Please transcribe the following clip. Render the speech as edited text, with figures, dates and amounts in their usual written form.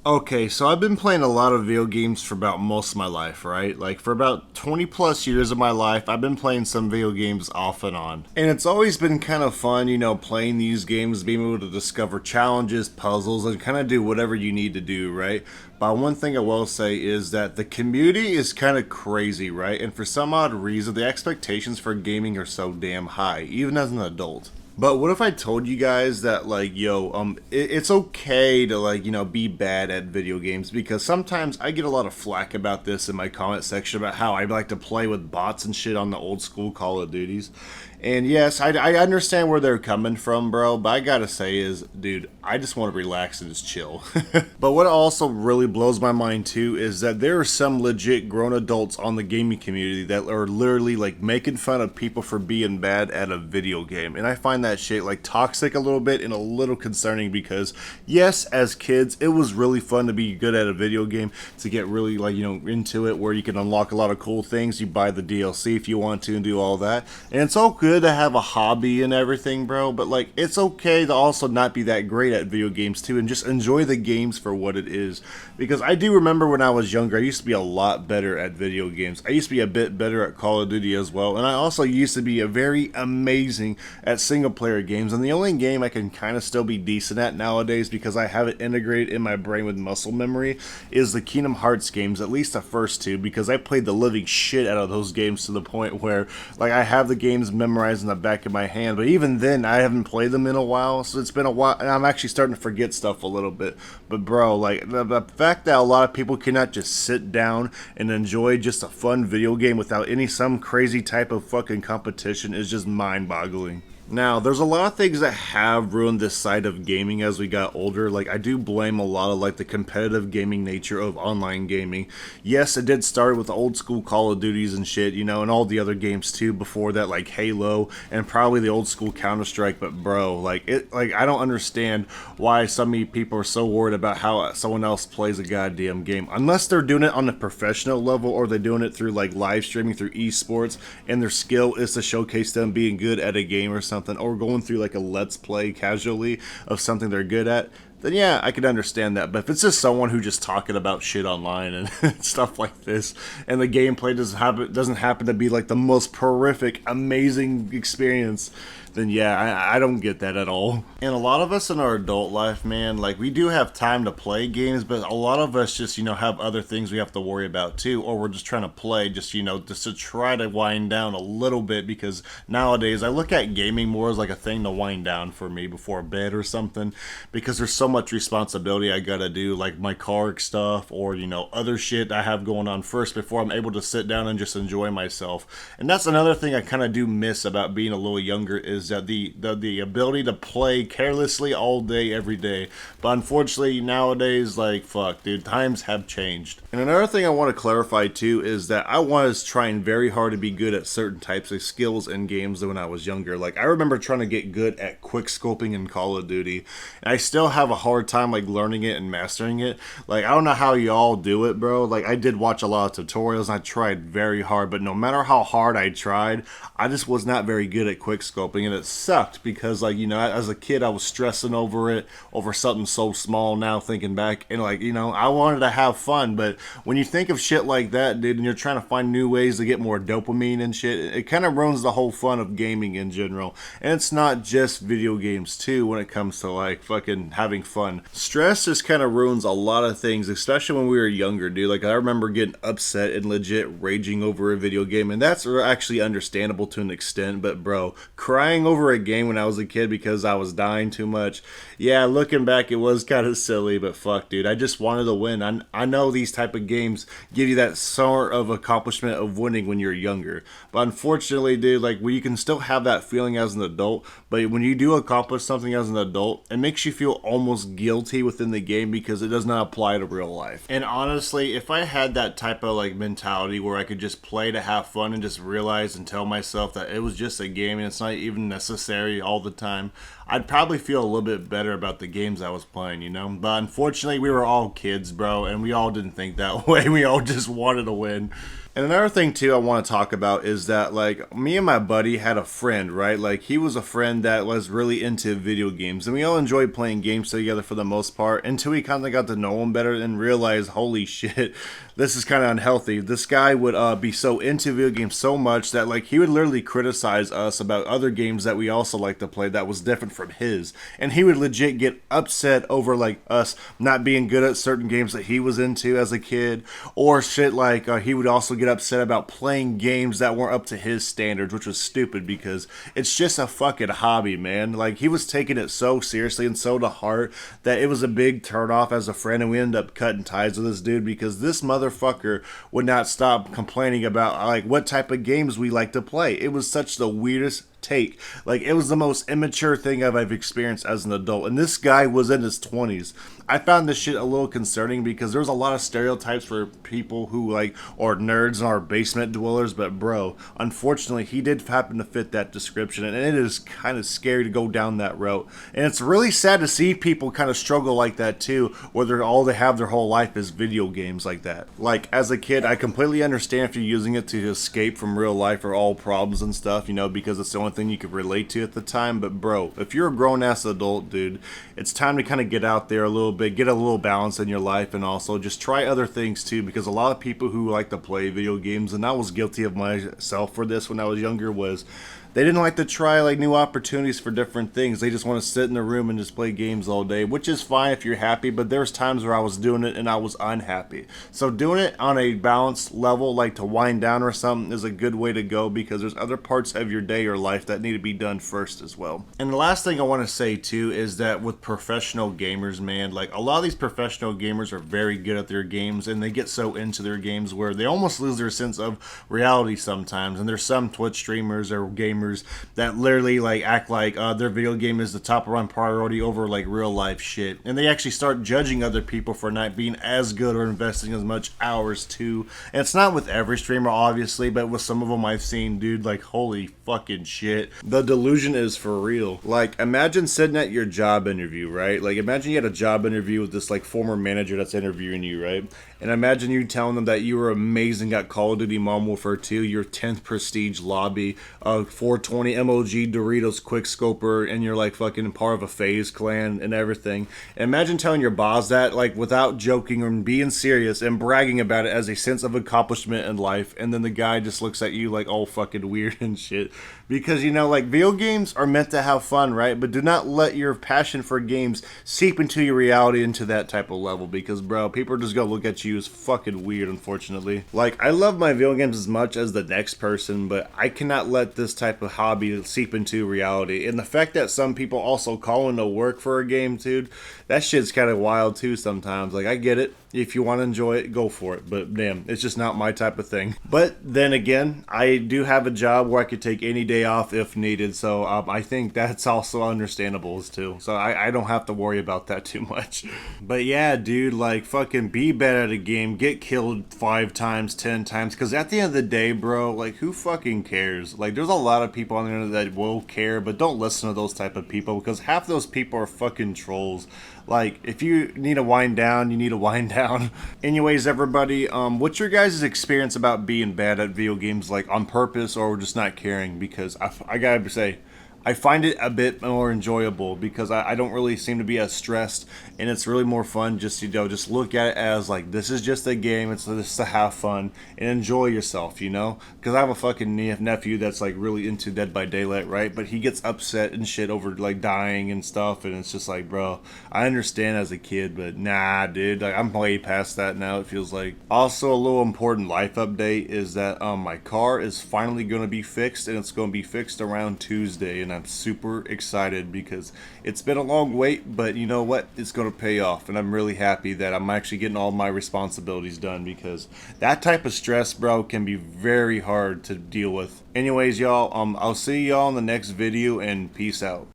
Okay, so I've been playing a lot of video games for about most of my life, right? Like for about 20 plus years of my life, I've been playing some video games off and on. And it's always been kind of fun, playing these games, being able to discover challenges, puzzles, and kind of do whatever you need to do, right? But one thing I will say is that the community is kind of crazy, right? And for some odd reason, the expectations for gaming are so damn high, even as an adult. But what if I told you guys that it's okay to be bad at video games, because sometimes I get a lot of flack about this in my comment section about how I like to play with bots and shit on the old school Call of Duties. And yes, I understand where they're coming from, bro, but I gotta say is, dude, I just want to relax and just chill. But what also really blows my mind too is that there are some legit grown adults on the gaming community that are literally like making fun of people for being bad at a video game. And I find that shit like toxic a little bit and a little concerning, because yes, as kids, it was really fun to be good at a video game, to get really into it, where you can unlock a lot of cool things. You buy the DLC if you want to and do all that. And it's all good to have a hobby and everything, bro, but like it's okay to also not be that great at video games too, and just enjoy the games for what it is. Because I do remember when I was younger, I used to be a lot better at video games. I used to be a bit better at Call of Duty as well, and I also used to be a very amazing at single player games. And the only game I can kind of still be decent at nowadays, because I have it integrated in my brain with muscle memory, is the Kingdom Hearts games, at least the first two, because I played the living shit out of those games to the point where like I have the games memorized in the back of my hand. But even then, I haven't played them in a while, so it's been a while, and I'm actually starting to forget stuff a little bit. But bro, like the fact that a lot of people cannot just sit down and enjoy just a fun video game without some crazy type of fucking competition is just mind-boggling. Now, there's a lot of things that have ruined this side of gaming as we got older. Like, I do blame a lot of, like, the competitive gaming nature of online gaming. Yes, it did start with old school Call of Duties and shit, and all the other games, too, before that, like Halo, and probably the old school Counter-Strike. But, bro, I don't understand why so many people are so worried about how someone else plays a goddamn game. Unless they're doing it on a professional level, or they're doing it through, like, live streaming through esports, and their skill is to showcase them being good at a game or something, or going through like a let's play casually of something they're good at, then yeah, I could understand that. But if it's just someone who just talking about shit online and stuff like this, and the gameplay doesn't happen to be like the most horrific, amazing experience, then yeah, I don't get that at all. And a lot of us in our adult life, man, like we do have time to play games, but a lot of us just, have other things we have to worry about too, or we're just trying to play just to try to wind down a little bit, because nowadays I look at gaming more as like a thing to wind down for me before bed or something, because there's so much responsibility I gotta do, like my car stuff, or, other shit I have going on first before I'm able to sit down and just enjoy myself. And that's another thing I kind of do miss about being a little younger, is that the ability to play carelessly all day, every day. But unfortunately, nowadays, like, fuck, dude, times have changed. And another thing I want to clarify, too, is that I was trying very hard to be good at certain types of skills in games when I was younger. Like, I remember trying to get good at quick scoping in Call of Duty, and I still have a hard time, like, learning it and mastering it. Like, I don't know how y'all do it, bro. Like, I did watch a lot of tutorials, and I tried very hard, but no matter how hard I tried, I just was not very good at quick scoping, and it sucked, because as a kid I was stressing over something so small now thinking back, and I wanted to have fun. But when you think of shit like that, dude, and you're trying to find new ways to get more dopamine and shit, it kind of ruins the whole fun of gaming in general. And it's not just video games too, when it comes to like fucking having fun. Stress just kind of ruins a lot of things, especially when we were younger, dude. Like, I remember getting upset and legit raging over a video game, and that's actually understandable to an extent. But bro, crying over a game when I was a kid because I was dying too much, yeah, looking back, it was kind of silly. But fuck, dude, I just wanted to win. I know these type of games give you that sort of accomplishment of winning when you're younger, but unfortunately, dude, like, you can still have that feeling as an adult, but when you do accomplish something as an adult, it makes you feel almost guilty within the game, because it does not apply to real life. And honestly, if I had that type of like mentality where I could just play to have fun and just realize and tell myself that it was just a game and it's not even necessary all the time, I'd probably feel a little bit better about the games I was playing, But unfortunately, we were all kids, bro, and we all didn't think that way. We all just wanted to win. And another thing too I want to talk about is that like me and my buddy had a friend, right? Like he was a friend that was really into video games and we all enjoyed playing games together for the most part until we kind of got to know him better and realized, holy shit, this is kind of unhealthy. This guy would be so into video games so much that like he would literally criticize us about other games that we also like to play that was different from his. And he would legit get upset over like us not being good at certain games that he was into as a kid, or shit like he would also get upset about playing games that weren't up to his standards, which was stupid because it's just a fucking hobby, man. Like he was taking it so seriously and so to heart that it was a big turnoff as a friend, and we ended up cutting ties with this dude because this motherfucker would not stop complaining about like what type of games we like to play. It was such the weirdest take. Like it was the most immature thing I've experienced as an adult, and this guy was in his 20s. I found this shit a little concerning because there's a lot of stereotypes for people who like are nerds and are basement dwellers, but bro, unfortunately he did happen to fit that description, and it is kind of scary to go down that route. And it's really sad to see people kind of struggle like that too, where all they have their whole life is video games like that. Like as a kid, I completely understand if you're using it to escape from real life or all problems and stuff, you know, because it's the only thing you could relate to at the time. But bro, if you're a grown-ass adult, dude, it's time to kind of get out there a little bit, get a little balance in your life, and also just try other things too, because a lot of people who like to play video games, and I was guilty of myself for this when I was younger, was they didn't like to try like new opportunities for different things. They just want to sit in the room and just play games all day, which is fine if you're happy, but there's times where I was doing it and I was unhappy. So doing it on a balanced level, like to wind down or something, is a good way to go, because there's other parts of your day or life that need to be done first as well. And the last thing I want to say too is that with professional gamers, man, like a lot of these professional gamers are very good at their games, and they get so into their games where they almost lose their sense of reality sometimes. And there's some Twitch streamers or gamers that literally like act like their video game is the top run priority over like real life shit, and they actually start judging other people for not being as good or investing as much hours too. And it's not with every streamer obviously, but with some of them I've seen, dude, like holy fucking shit, the delusion is for real. Like imagine sitting at your job interview, right? Like imagine you had a job interview with this like former manager that's interviewing you, right? And imagine you telling them that you were amazing at Call of Duty Modern Warfare 2, your 10th prestige lobby, 420 MOG Doritos Quickscoper, and you're like fucking part of a FaZe clan and everything. And imagine telling your boss that, like without joking or being serious and bragging about it as a sense of accomplishment in life, and then the guy just looks at you like all fucking weird and shit. Because, you know, like video games are meant to have fun, right? But do not let your passion for games seep into your reality into that type of level, because, bro, people are just gonna look at you as fucking weird, unfortunately. Like, I love my video games as much as the next person, but I cannot let this type of hobby seep into reality. And the fact that some people also call into work for a game, dude, that shit's kind of wild too sometimes. Like, I get it. If you want to enjoy it, go for it. But damn, it's just not my type of thing. But then again, I do have a job where I could take any day off if needed. So I think that's also understandable too. So I don't have to worry about that too much. But yeah, dude, like fucking be bad at a game. Get killed 5 times, 10 times. Because at the end of the day, bro, like who fucking cares? Like there's a lot of people on the internet that will care. But don't listen to those type of people, because half those people are fucking trolls. Like, if you need to wind down, you need to wind down. Anyways, everybody, what's your guys' experience about being bad at video games, like, on purpose or just not caring? Because I gotta say, I find it a bit more enjoyable because I don't really seem to be as stressed, and it's really more fun just, you know, just look at it as like this is just a game. It's just to have fun and enjoy yourself, you know? Because I have a fucking nephew that's like really into Dead by Daylight, right? But he gets upset and shit over like dying and stuff, and it's just like, bro, I understand as a kid, but nah, dude, like I'm way past that now, it feels like. Also, a little important life update is that my car is finally going to be fixed, and it's going to be fixed around Tuesday, and I'm super excited because it's been a long wait, but you know what? It's going to pay off, and I'm really happy that I'm actually getting all my responsibilities done, because that type of stress, bro, can be very hard to deal with. Anyways, y'all, I'll see y'all in the next video, and peace out.